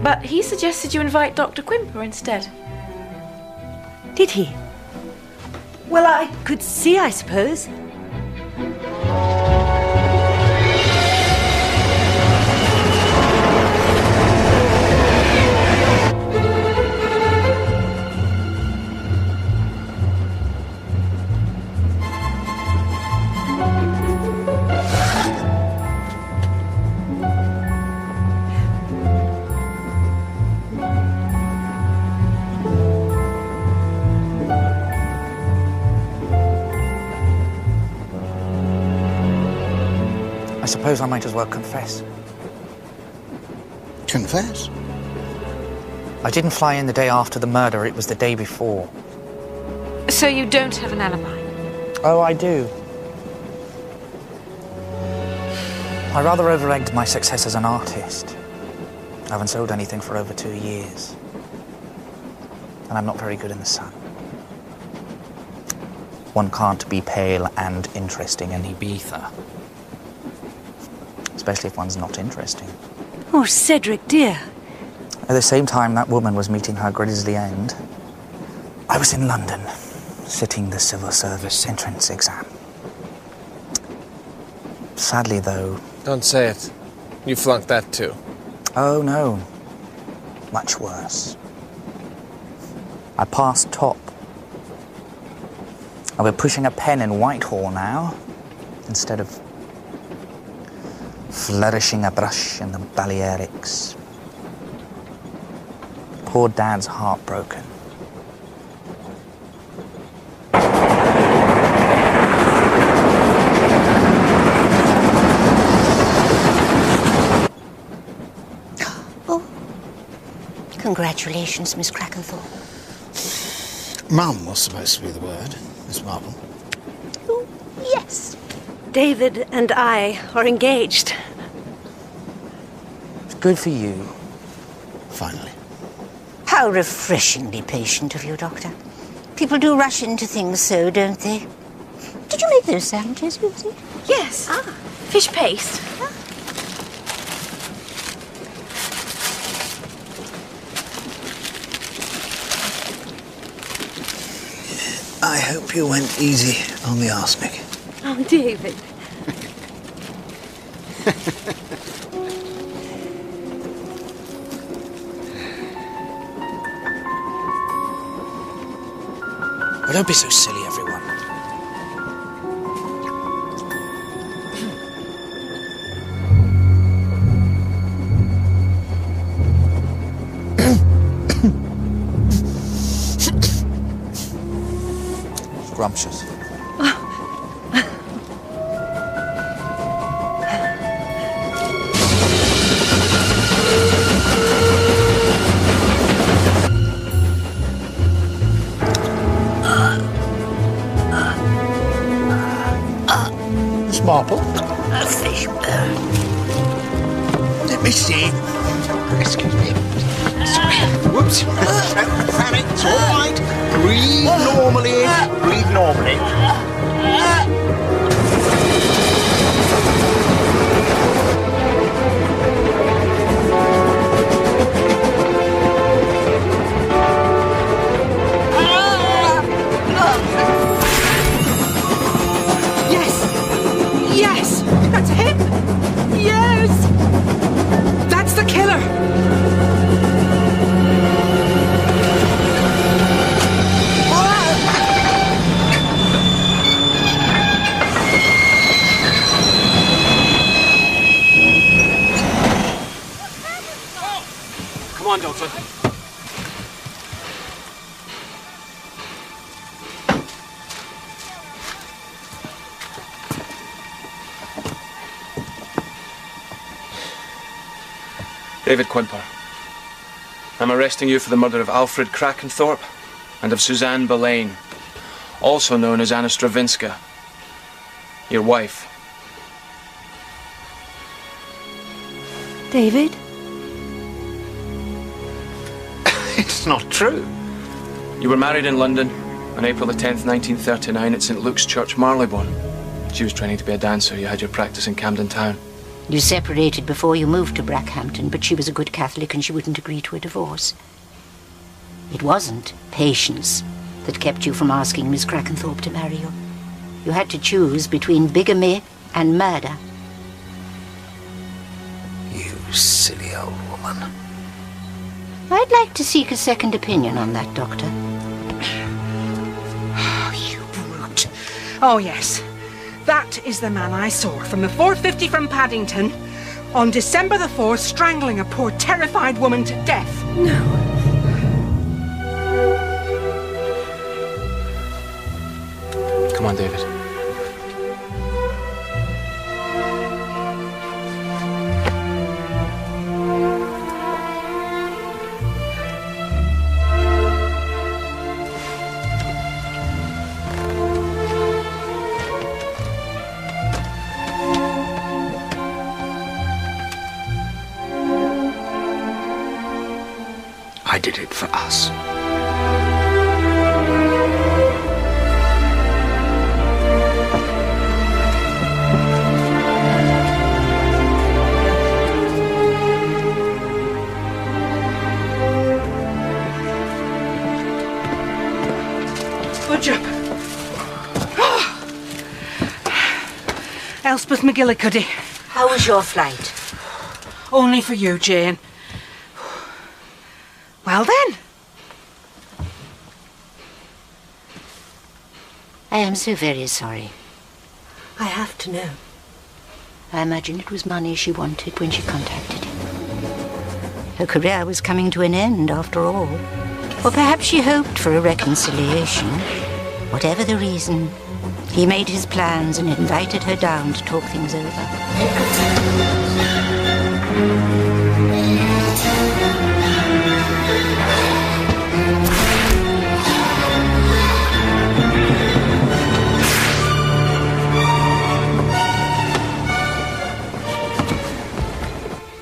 But he suggested you invite Dr. Quimper instead. Did he? Well, I could see, I suppose. I suppose I might as well confess. Confess? I didn't fly in the day after the murder, it was the day before. So you don't have an alibi? Oh, I do. I rather over-egged my success as an artist. I haven't sold anything for over 2 years. And I'm not very good in the sun. One can't be pale and interesting in Ibiza. Especially if one's not interesting. Oh, Cedric, dear. At the same time that woman was meeting her grisly end, I was in London, sitting the civil service entrance exam. Sadly, though... Don't say it. You flunked that too. Oh, no. Much worse. I passed top. I'll be pushing a pen in Whitehall now, instead of flourishing a brush in the Balearics. Poor Dad's heartbroken. Oh, congratulations, Miss Crackenthorpe. Mum was supposed to be the word, Miss Marple. Oh, yes. David and I are engaged. It's good for you. Finally. How refreshingly patient of you, Doctor. People do rush into things so, don't they? Did you make those sandwiches, Lucy? Yes. Fish paste. I hope you went easy on the arsenic. Oh, David. Well, don't be so silly, everyone. Scrumptious. Miss Marple? A fish bone. Let me see. Excuse me. Sorry. Whoops. Don't panic. It's all right. Breathe normally. Breathe normally. Yes! That's him! Yes! That's the killer! Come on, Doctor. David Quimper, I'm arresting you for the murder of Alfred Crackenthorpe and of Suzanne Boleyn, also known as Anna Stravinska, your wife. David? It's not true. You were married in London on April the 10th, 1939 at St. Luke's Church, Marylebone. She was training to be a dancer. You had your practice in Camden Town. You separated before you moved to Brackhampton, but she was a good Catholic and she wouldn't agree to a divorce. It wasn't patience that kept you from asking Miss Crackenthorpe to marry you. You had to choose between bigamy and murder. You silly old woman. I'd like to seek a second opinion on that, Doctor. You brute. Oh, yes. That is the man I saw from the 450 from Paddington on December the 4th, strangling a poor terrified woman to death. No. Come on, David. I did it for us. Good job. Elspeth McGillicuddy. How was your flight? Only for you, Jane. Well then. I am so very sorry. I have to know. I imagine it was money she wanted when she contacted him. Her career was coming to an end, after all. Or perhaps she hoped for a reconciliation. Whatever the reason, he made his plans and invited her down to talk things over.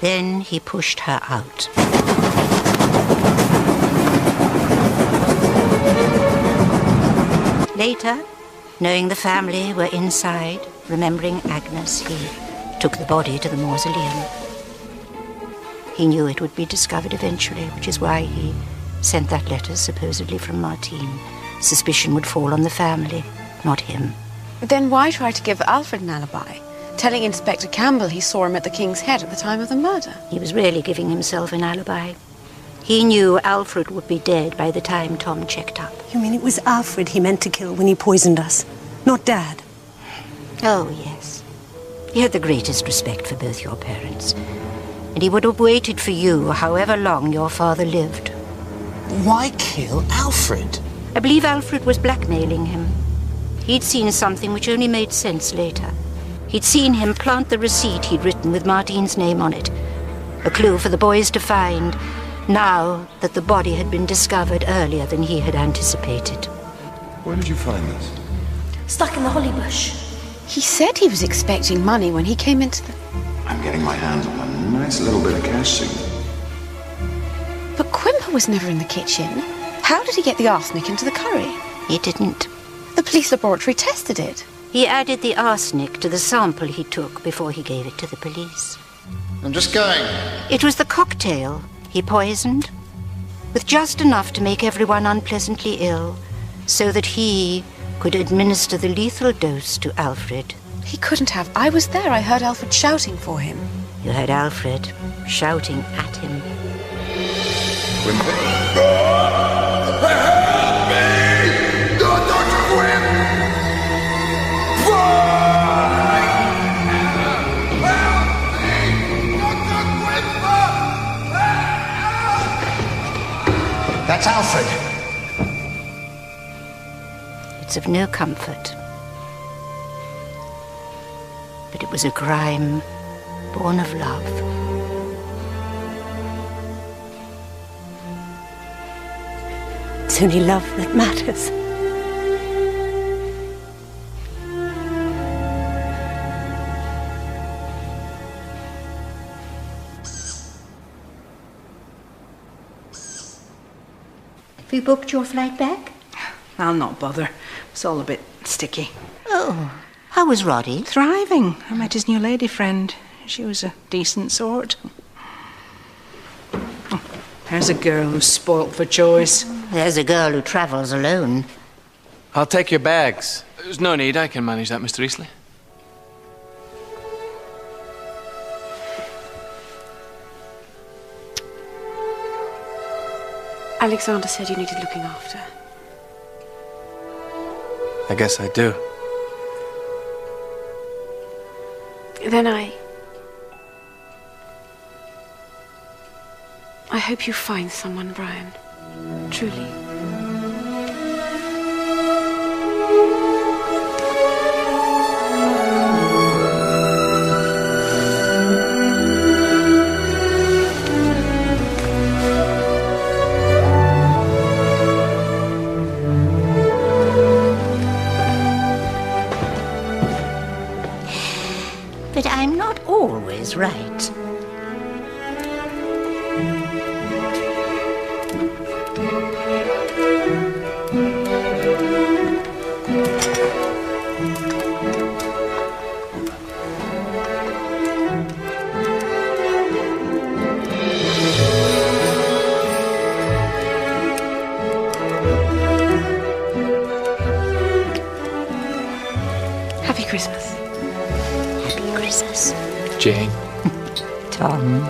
Then he pushed her out. Later, knowing the family were inside, remembering Agnes, he took the body to the mausoleum. He knew it would be discovered eventually, which is why he sent that letter supposedly from Martine. Suspicion would fall on the family, not him. But then why try to give Alfred an alibi? Telling Inspector Campbell he saw him at the King's Head at the time of the murder. He was really giving himself an alibi. He knew Alfred would be dead by the time Tom checked up. You mean it was Alfred he meant to kill when he poisoned us, not Dad? Oh, yes. He had the greatest respect for both your parents. And he would have waited for you however long your father lived. Why kill Alfred? I believe Alfred was blackmailing him. He'd seen something which only made sense later. He'd seen him plant the receipt he'd written with Martine's name on it. A clue for the boys to find, now that the body had been discovered earlier than he had anticipated. Where did you find this? Stuck in the holly bush. He said he was expecting money when he came into the... I'm getting my hands on a nice little bit of cash soon. But Quimper was never in the kitchen. How did he get the arsenic into the curry? He didn't. The police laboratory tested it. He added the arsenic to the sample he took before he gave it to the police. I'm just going. It was the cocktail he poisoned, with just enough to make everyone unpleasantly ill, so that he could administer the lethal dose to Alfred. He couldn't have. I was there. I heard Alfred shouting for him. You heard Alfred shouting at him. That's Alfred. It's of no comfort. But it was a crime born of love. It's only love that matters. Have you booked your flight back? I'll not bother. It's all a bit sticky. Oh, how was Roddy? Thriving. I met his new lady friend. She was a decent sort. There's a girl who's spoilt for choice. There's a girl who travels alone. I'll take your bags. There's no need. I can manage that, Mr. Eastleigh. Alexander said you needed looking after. I guess I do. Then I hope you find someone, Brian. Truly. But I'm not always right. Happy Christmas. Happy Christmas. Jane. Tom.